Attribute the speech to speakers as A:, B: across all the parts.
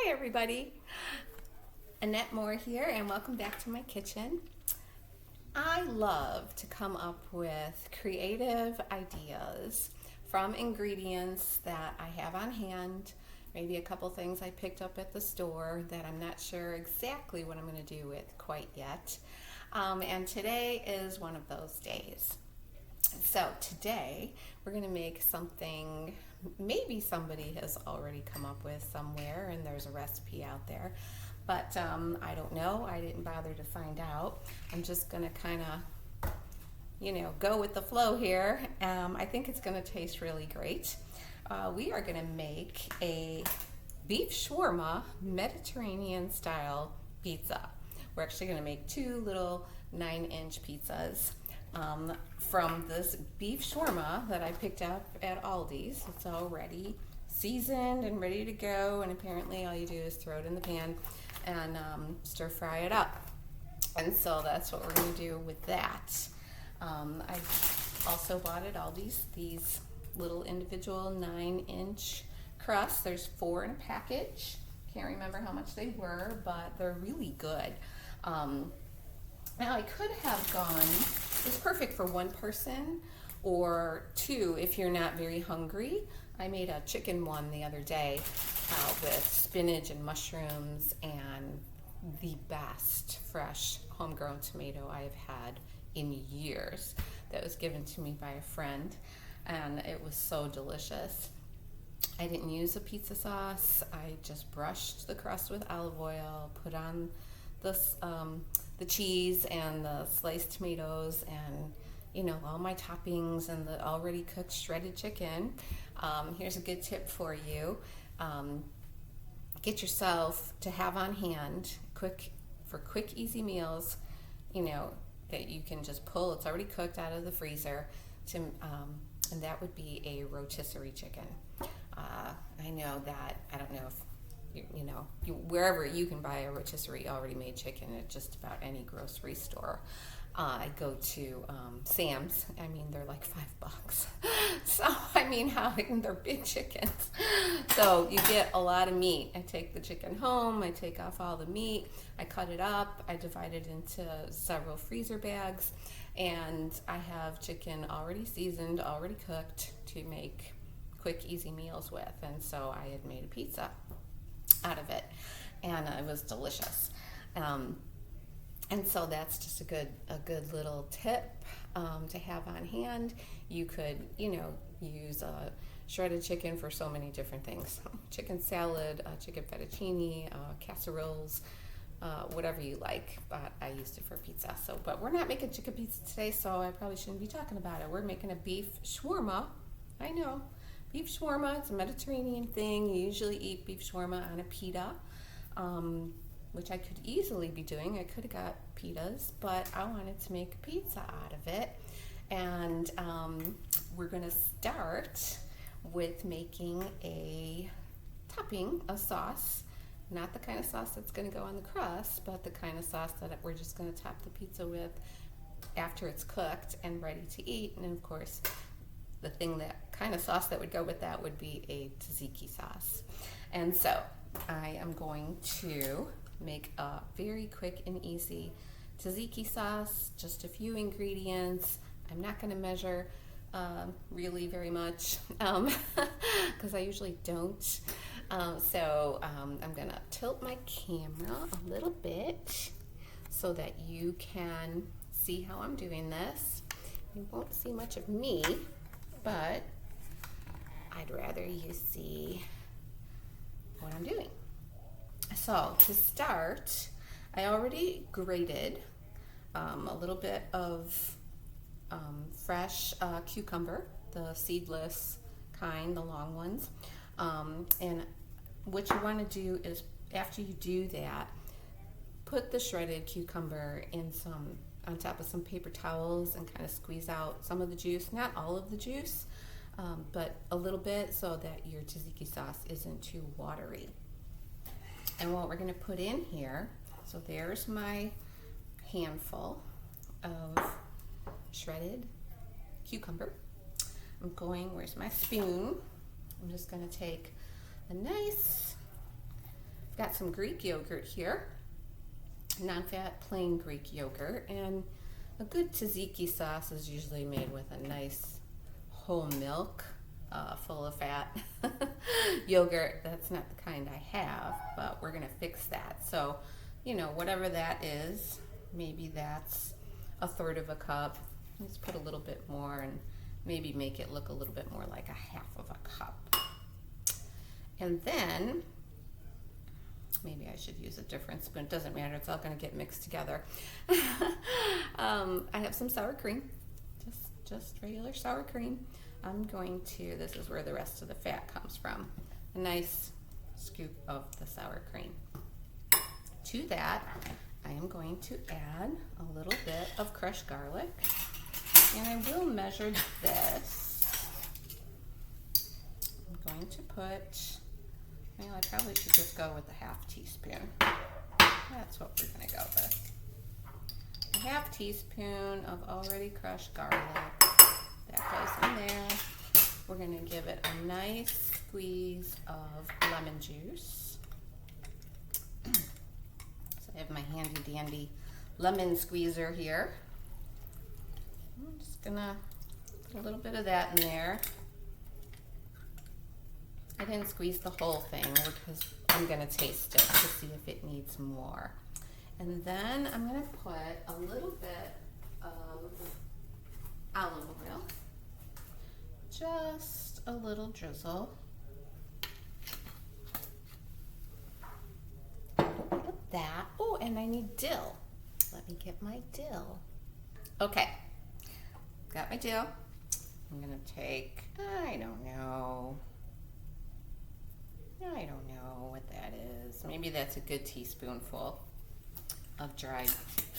A: Hi everybody, Annette Moore here and welcome back to my kitchen. I love to come up with creative ideas from ingredients that I have on hand, maybe a couple things I picked up at the store that I'm not sure exactly what I'm going to do with quite yet. And today is one of those days. So today we're going to make something maybe somebody has already come up with somewhere and there's a recipe out there, but I don't know. I didn't bother to find out. I'm just going to kind of, go with the flow here. I think it's going to taste really great. We are going to make a beef shawarma Mediterranean style pizza. We're actually going to make two little 9-inch pizzas. From this beef shawarma that I picked up at Aldi's. It's already seasoned and ready to go, and apparently all you do is throw it in the pan and stir fry it up. And so that's what we're going to do with that. I also bought at Aldi's these little individual 9-inch crusts. There's 4 in a package. Can't remember how much they were, but they're really good. Now I could have gone, it's perfect for one person or two if you're not very hungry. I made a chicken one the other day with spinach and mushrooms and the best fresh homegrown tomato I have had in years. That was given to me by a friend and it was so delicious. I didn't use a pizza sauce. I just brushed the crust with olive oil, put on this the cheese and the sliced tomatoes and all my toppings and the already cooked shredded chicken. Here's a good tip for you. Get yourself to have on hand quick easy meals, that you can just pull. It's already cooked out of the freezer and that would be a rotisserie chicken. I know that, I don't know if wherever you can buy a rotisserie already made chicken at just about any grocery store. I go to Sam's. I mean, they're like $5. So they're big chickens. So you get a lot of meat. I take the chicken home. I take off all the meat. I cut it up. I divide it into several freezer bags, and I have chicken already seasoned, already cooked to make quick, easy meals with. And so I had made a pizza out of it, and it was delicious. And so that's just a good little tip to have on hand. You could use a shredded chicken for so many different things: chicken salad, chicken fettuccine, casseroles, whatever you like. But I used it for pizza. But we're not making chicken pizza today, so I probably shouldn't be talking about it. We're making a beef shawarma. I know. Beef shawarma, it's a Mediterranean thing. You usually eat beef shawarma on a pita, which I could easily be doing. I could have got pitas, but I wanted to make a pizza out of it. And we're going to start with making a topping, a sauce. Not the kind of sauce that's going to go on the crust, but the kind of sauce that we're just going to top the pizza with after it's cooked and ready to eat. And of course, that kind of sauce that would go with that would be a tzatziki sauce. And so I am going to make a very quick and easy tzatziki sauce, just a few ingredients. I'm not going to measure really very much because I usually don't. So I'm going to tilt my camera a little bit so that you can see how I'm doing this. You won't see much of me, but I'd rather you see what I'm doing. So to start, I already grated a little bit of fresh cucumber, the seedless kind, the long ones. And what you want to do is, after you do that, put the shredded cucumber on top of some paper towels and kind of squeeze out some of the juice, not all of the juice, but a little bit, so that your tzatziki sauce isn't too watery. And what we're going to put in here, so there's my handful of shredded cucumber. where's my spoon? I'm just going to take a nice Got some Greek yogurt here, non-fat plain Greek yogurt, and a good tzatziki sauce is usually made with a nice whole milk, full of fat yogurt. That's not the kind I have, but we're gonna fix that. So, you know, whatever that is, maybe that's a third of a cup. Let's put a little bit more and maybe make it look a little bit more like a half of a cup. And then, maybe I should use a different spoon. It doesn't matter, it's all gonna get mixed together. I have some sour cream, just regular sour cream. I'm going to, this is where the rest of the fat comes from, a nice scoop of the sour cream. To that, I am going to add a little bit of crushed garlic, and I will measure this. I'm going to put, well, I probably should just go with a half teaspoon. That's what we're gonna go with. A half teaspoon of already crushed garlic. That goes in there. We're gonna give it a nice squeeze of lemon juice. So I have my handy dandy lemon squeezer here. I'm just gonna put a little bit of that in there. I didn't squeeze the whole thing because I'm gonna taste it to see if it needs more. And then I'm gonna put a little bit of olive oil, just a little drizzle. Look at that. Oh, and I need dill. Let me get my dill. Okay, got my dill. I'm gonna take, I don't know what that is. Maybe that's a good teaspoonful of dried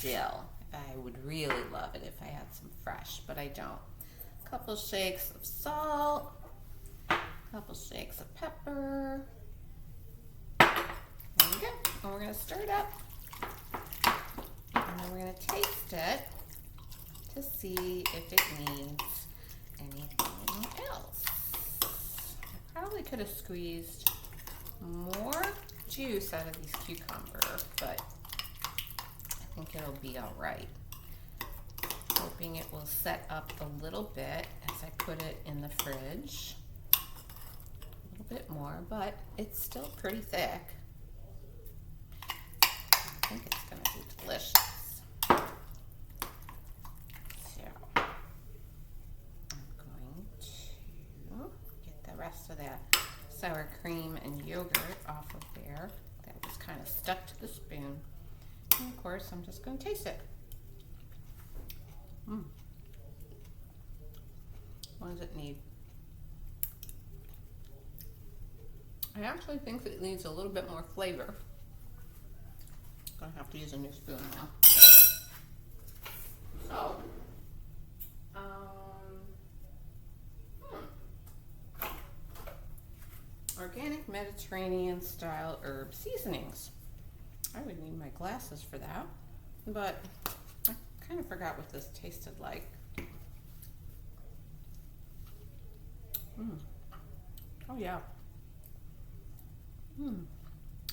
A: dill. I would really love it if I had some fresh, but I don't. A couple shakes of salt, a couple shakes of pepper. There we go. And we're gonna stir it up. And then we're gonna taste it to see if it needs anything else. I probably could have squeezed more juice out of these cucumbers, but I think it'll be all right. Hoping it will set up a little bit as I put it in the fridge. A little bit more, but it's still pretty thick. I think it's gonna be delicious. So, I'm going to get the rest of that sour cream and yogurt off of there. That was kind of stuck to the spoon. And of course, I'm just going to taste it. What does it need? I actually think it needs a little bit more flavor. Gonna have to use a new spoon now. So, organic Mediterranean style herb seasonings. I would need my glasses for that, but I kind of forgot what this tasted like. Oh yeah.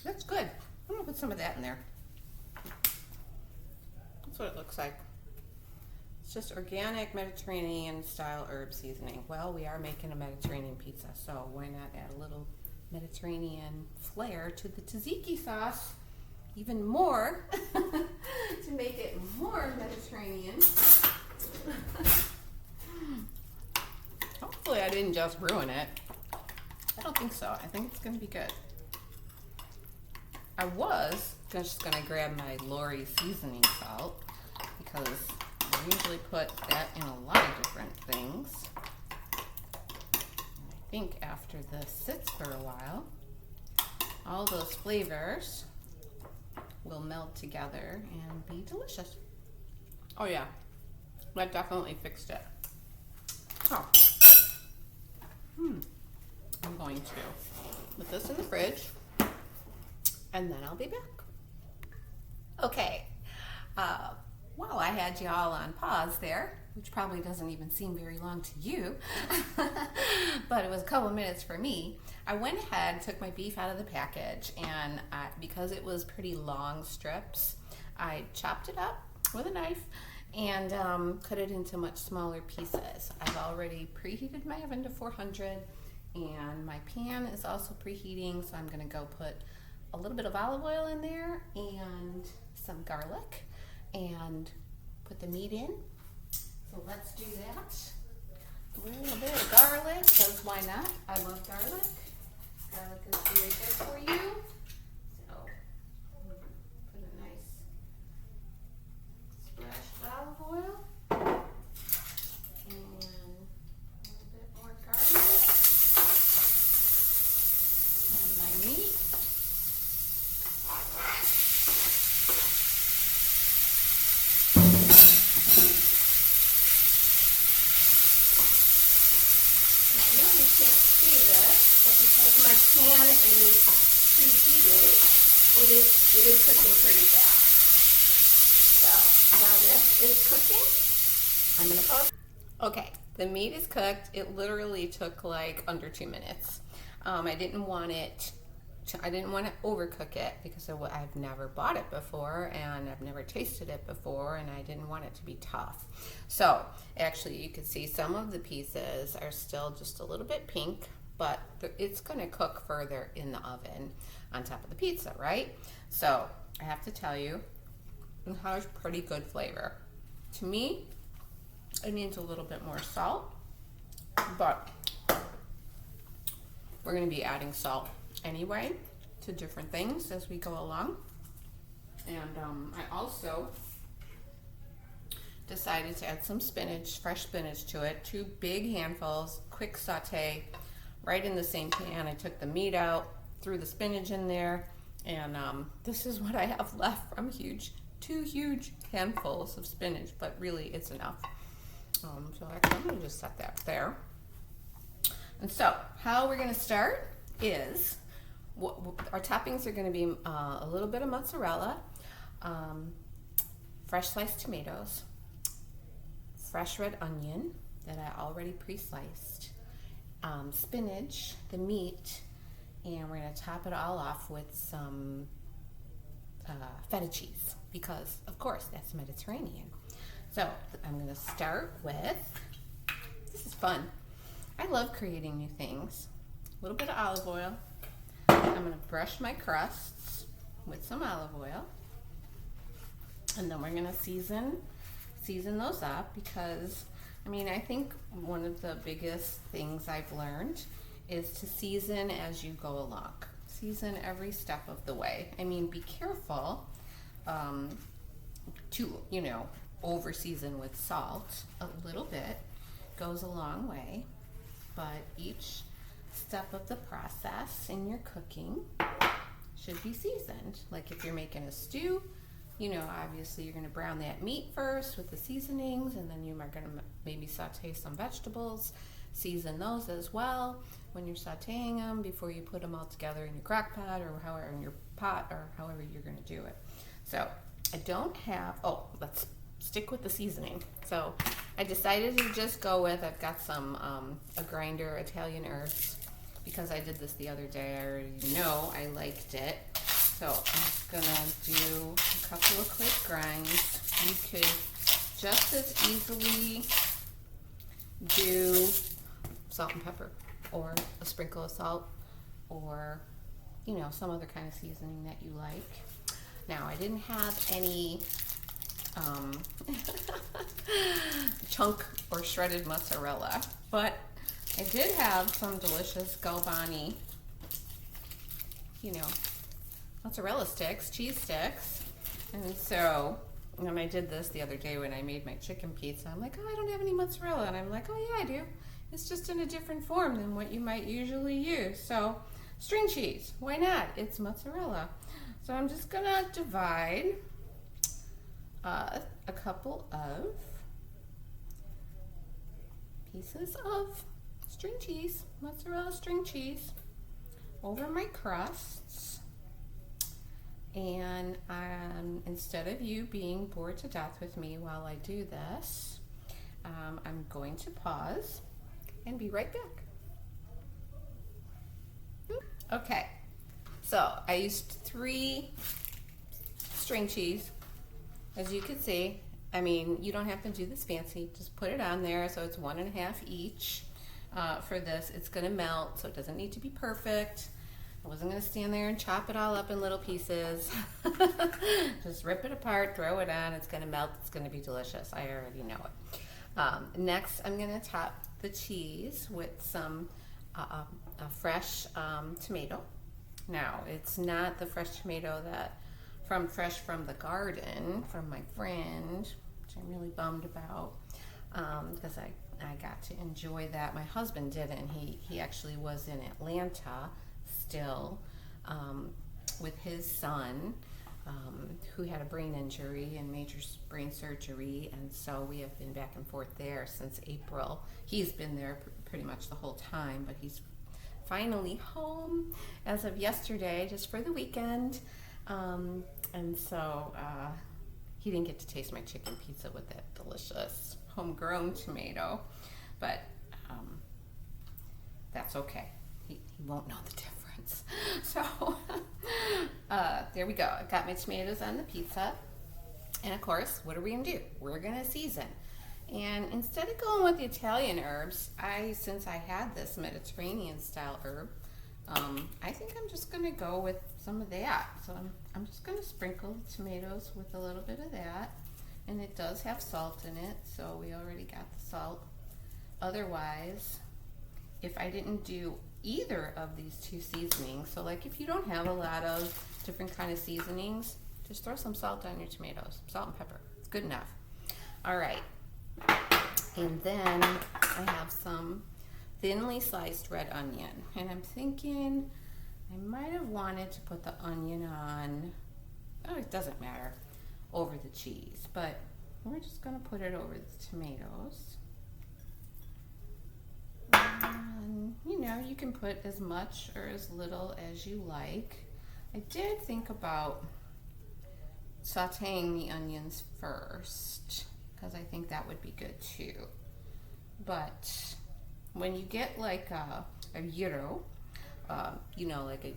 A: That's good. I'm gonna put some of that in there. That's what it looks like. It's just organic Mediterranean style herb seasoning. Well, we are making a Mediterranean pizza, so why not add a little Mediterranean flair to the tzatziki sauce? Even more to make it more Mediterranean. Hopefully I didn't just ruin it. I don't think so. I think it's gonna be good. I was just gonna grab my Lori seasoning salt because I usually put that in a lot of different things. And I think after this sits for a while, all those flavors will meld together and be delicious. Oh yeah, that definitely fixed it. Oh, I'm going to put this in the fridge and then I'll be back. Okay, while I had y'all on pause there, which probably doesn't even seem very long to you, but it was a couple of minutes for me. I went ahead, took my beef out of the package, and because it was pretty long strips, I chopped it up with a knife and cut it into much smaller pieces. I've already preheated my oven to 400, and my pan is also preheating, so I'm gonna go put a little bit of olive oil in there and some garlic and put the meat in. So let's do that. A little bit of garlic, because why not? I love garlic. Garlic is very good for you. So put a nice splash of olive oil and a little bit more garlic on my meat. Because my pan is preheated, it is cooking pretty fast. So while this is cooking, I'm gonna pause. Okay, the meat is cooked. It literally took like under 2 minutes. I didn't want to overcook it because I've never bought it before and I've never tasted it before, and I didn't want it to be tough. So actually, you can see some of the pieces are still just a little bit pink, but it's going to cook further in the oven on top of the pizza, right? So I have to tell you, it has pretty good flavor. To me, it needs a little bit more salt, but we're going to be adding salt anyway to different things as we go along. And I also decided to add some spinach, fresh spinach to it, 2 big handfuls, quick saute. Right in the same pan. I took the meat out, threw the spinach in there, and this is what I have left from 2 huge handfuls of spinach, but really it's enough. So actually, I'm going to just set that there. And so how we're going to start is, our toppings are going to be a little bit of mozzarella, fresh sliced tomatoes, fresh red onion that I already pre-sliced, spinach, the meat, and we're going to top it all off with some feta cheese, because of course that's Mediterranean. So I'm going to start with, this is fun. I love creating new things. A little bit of olive oil. I'm going to brush my crusts with some olive oil, and then we're going to season those up, because I think one of the biggest things I've learned is to season as you go along. Season every step of the way. Be careful to, over season with salt. A little bit goes a long way, but each step of the process in your cooking should be seasoned. Like if you're making a stew, obviously you're going to brown that meat first with the seasonings, and then you are going to maybe saute some vegetables, season those as well when you're sauteing them before you put them all together in your crock pot, or however in your pot, or however you're going to do it. So I don't have, let's stick with the seasoning. So I decided to just go with, I've got some a grinder Italian herbs, because I did this the other day. I already know I liked it. So I'm just gonna do a couple of quick grinds. You could just as easily do salt and pepper, or a sprinkle of salt, or some other kind of seasoning that you like. Now, I didn't have any chunk or shredded mozzarella, but I did have some delicious Galvani, mozzarella sticks, cheese sticks. And so when I did this the other day when I made my chicken pizza, I'm like, I don't have any mozzarella. And I'm like, yeah, I do. It's just in a different form than what you might usually use. So string cheese, why not? It's mozzarella. So I'm just gonna divide a couple of pieces of string cheese, mozzarella string cheese, over my crusts. And instead of you being bored to death with me while I do this, I'm going to pause and be right back. Okay, so I used 3 string cheese, as you can see. I mean, you don't have to do this fancy, just put it on there. So it's 1.5 each. For this, it's gonna melt, so it doesn't need to be perfect. I wasn't gonna stand there and chop it all up in little pieces. Just rip it apart, throw it on, it's gonna melt, it's gonna be delicious. I already know it. Next, I'm gonna top the cheese with some a fresh tomato. Now, it's not the fresh tomato that fresh from the garden from my friend, which I'm really bummed about, because I got to enjoy that. My husband didn't. He actually was in Atlanta still with his son, who had a brain injury and major brain surgery, and so we have been back and forth there since April. He's been there pretty much the whole time, but he's finally home as of yesterday, just for the weekend. And so he didn't get to taste my chicken pizza with that delicious homegrown tomato, but that's okay. He won't know the difference. So there we go. I got my tomatoes on the pizza. And of course, what are we gonna do? We're gonna season. And instead of going with the Italian herbs, since I had this Mediterranean style herb, I think I'm just gonna go with some of that. So I'm just gonna sprinkle the tomatoes with a little bit of that. And it does have salt in it, so we already got the salt. Otherwise, if I didn't do either of these 2 seasonings, so like if you don't have a lot of different kind of seasonings, just throw some salt on your tomatoes, salt and pepper, it's good enough. All right, and then I have some thinly sliced red onion, and I'm thinking I might have wanted to put the onion on, oh, it doesn't matter, over the cheese, but we're just gonna put it over the tomatoes. And, you know, you can put as much or as little as you like. I did think about sauteing the onions first, because I think that would be good too. But when you get like a gyro, you know, like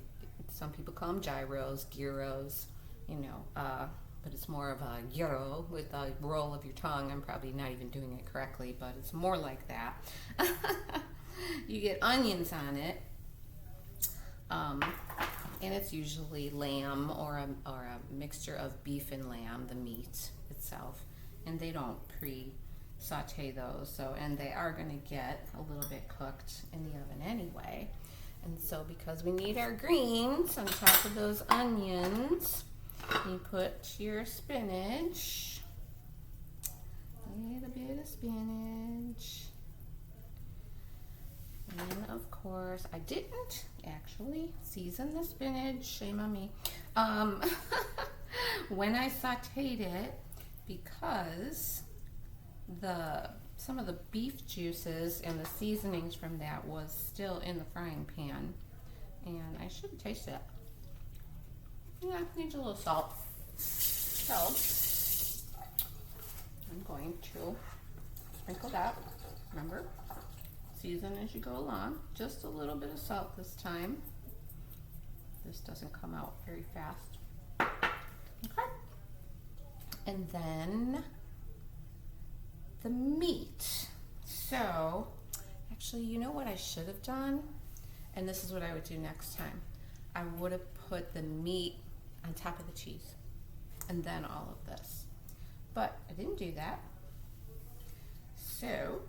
A: some people call them gyros, gyros, you know, but it's more of a gyro with a roll of your tongue. I'm probably not even doing it correctly, but it's more like that. You get onions on it, and it's usually lamb or a mixture of beef and lamb, the meat itself, and they don't pre-saute those, so, and they are going to get a little bit cooked in the oven anyway. And so because we need our greens on top of those onions, you put your spinach, a little bit of spinach, and of course I didn't actually season the spinach, shame on me, when I sauteed it, because some of the beef juices and the seasonings from that was still in the frying pan, and I should taste it. Yeah, it needs a little salt. So I'm going to sprinkle that. Remember, season as you go along. Just a little bit of salt this time. This doesn't come out very fast. Okay. And then the meat. So actually, you know what I should have done? And this is what I would do next time. I would have put the meat on top of the cheese and then all of this, but I didn't do that. So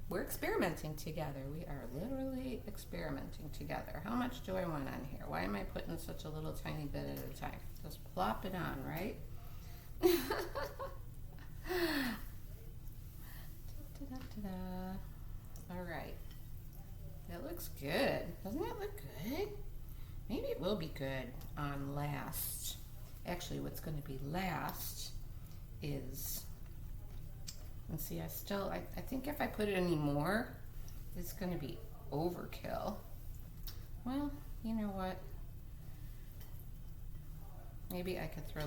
A: we're experimenting together. We are literally experimenting together. How much do I want on here? Why am I putting such a little tiny bit at a time? Just plop it on, right? All right. That looks good. Doesn't that look good? Maybe it will be good on last. Actually, what's going to be last is, and see, I think if I put it any more, it's going to be overkill. Well, you know what? Maybe I could throw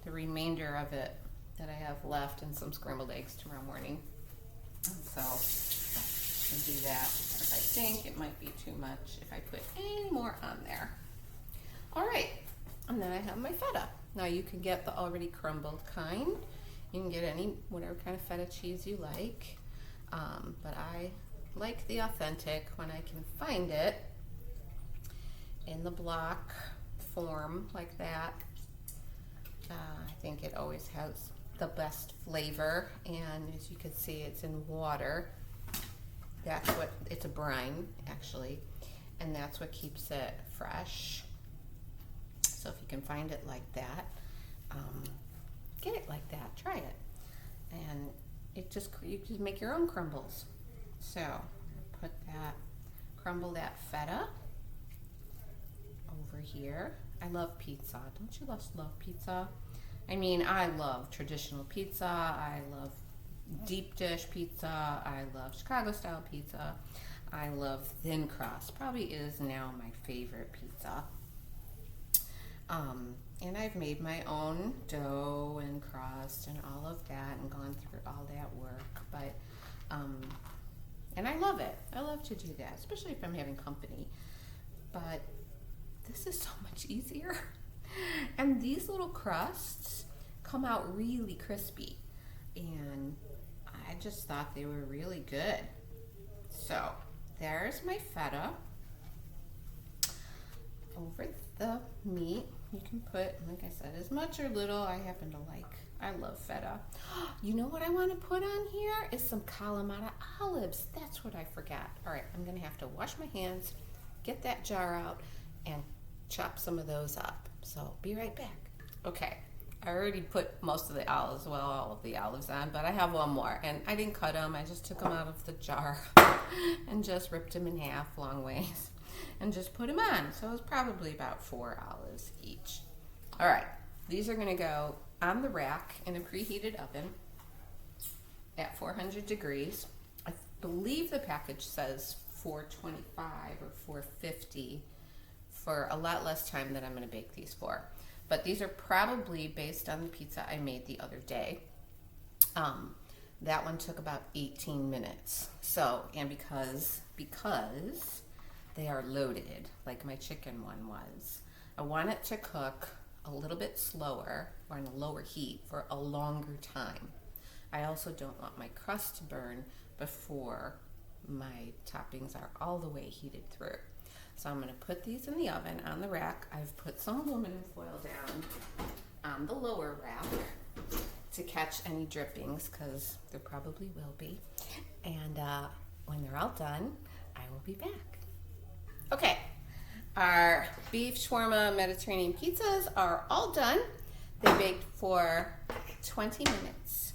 A: the remainder of it that I have left and some scrambled eggs tomorrow morning. So I'll do that. If I think it might be too much if I put any more on there. All right, and then I have my feta. Now you can get the already crumbled kind. You can get whatever kind of feta cheese you like. But I like the authentic when I can find it in the block form like that. I think it always has the best flavor, and as you can see, it's in water. That's what, it's a brine actually, and that's what keeps it fresh. So if you can find it like that, get it like that, try it. And you just make your own crumbles. So crumble that feta over here. I love pizza. Don't you love pizza? I mean, I love traditional pizza. I love deep dish pizza. I love Chicago style pizza. I love thin crust. Probably is now my favorite pizza. And I've made my own dough and crust and all of that and gone through all that work. But and I love it. I love to do that, especially if I'm having company. But this is so much easier. And these little crusts come out really crispy. And I just thought they were really good. So there's my feta. Over the meat, you can put, like I said, as much or little. I love feta. You know what I want to put on here is some kalamata olives. That's what I forgot. All right, I'm gonna have to wash my hands, get that jar out, and chop some of those up. So be right back. Okay, I already put most of the olives, well, all of the olives on, but I have one more, and I didn't cut them. I just took them out of the jar and just ripped them in half long ways and just put them on. So it was probably about 4 olives each. All right, these are gonna go on the rack in a preheated oven at 400 degrees. I believe the package says 425 or 450 for a lot less time than I'm gonna bake these for. But these are probably based on the pizza I made the other day. That one took about 18 minutes. So, and because they are loaded, like my chicken one was, I want it to cook a little bit slower or on a lower heat for a longer time. I also don't want my crust to burn before my toppings are all the way heated through. So I'm going to put these in the oven on the rack. I've put some aluminum foil down on the lower rack to catch any drippings, because there probably will be. And when they're all done, I will be back. Okay, our beef shawarma Mediterranean pizzas are all done. They baked for 20 minutes.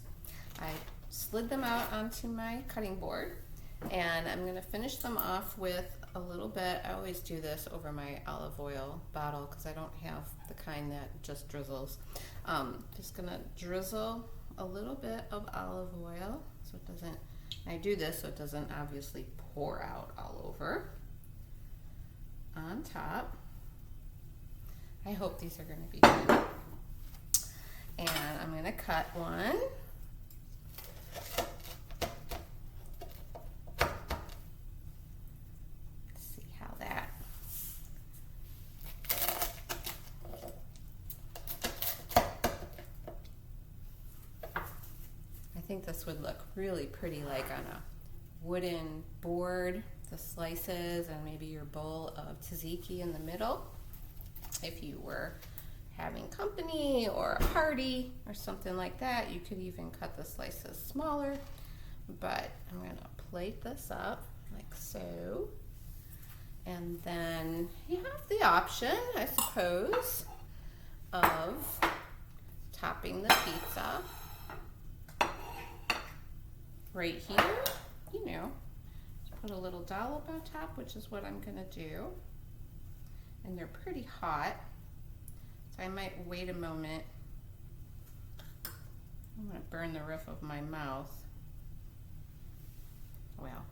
A: I slid them out onto my cutting board, and I'm going to finish them off with a little bit. I always do this over my olive oil bottle because I don't have the kind that just drizzles. Just gonna drizzle a little bit of olive oil so it doesn't, I do this so it doesn't obviously pour out all over on top. I hope these are gonna be good. And I'm gonna cut one. I think this would look really pretty, like on a wooden board, the slices, and maybe your bowl of tzatziki in the middle. If you were having company or a party or something like that, you could even cut the slices smaller. But I'm going to plate this up like so. And then you have the option, I suppose, of topping the pizza right here, you know, put a little dollop on top, which is what I'm gonna do. And they're pretty hot, so I might wait a moment. I'm gonna burn the roof of my mouth. Well,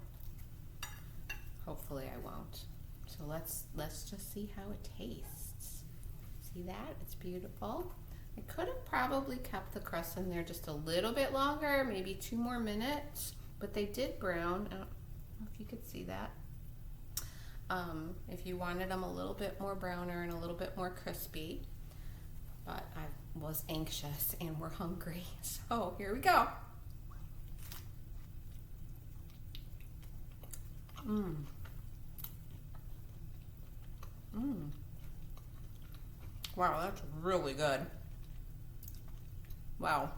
A: hopefully I won't. So let's just see how it tastes. See that? It's beautiful. I could have probably kept the crust in there just a little bit longer, maybe 2 more minutes, but they did brown. I don't know if you could see that. If you wanted them a little bit more browner and a little bit more crispy, but I was anxious and we're hungry, so here we go. Wow, that's really good. Wow.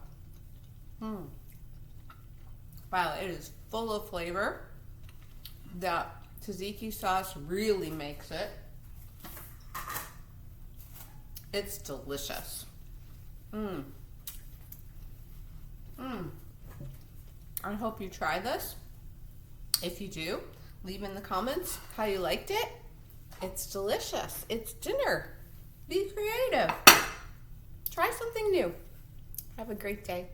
A: Wow, it is full of flavor. The tzatziki sauce really makes it. It's delicious. I hope you try this. If you do, leave in the comments how you liked it. It's delicious. It's dinner. Be creative. Try something new. Have a great day.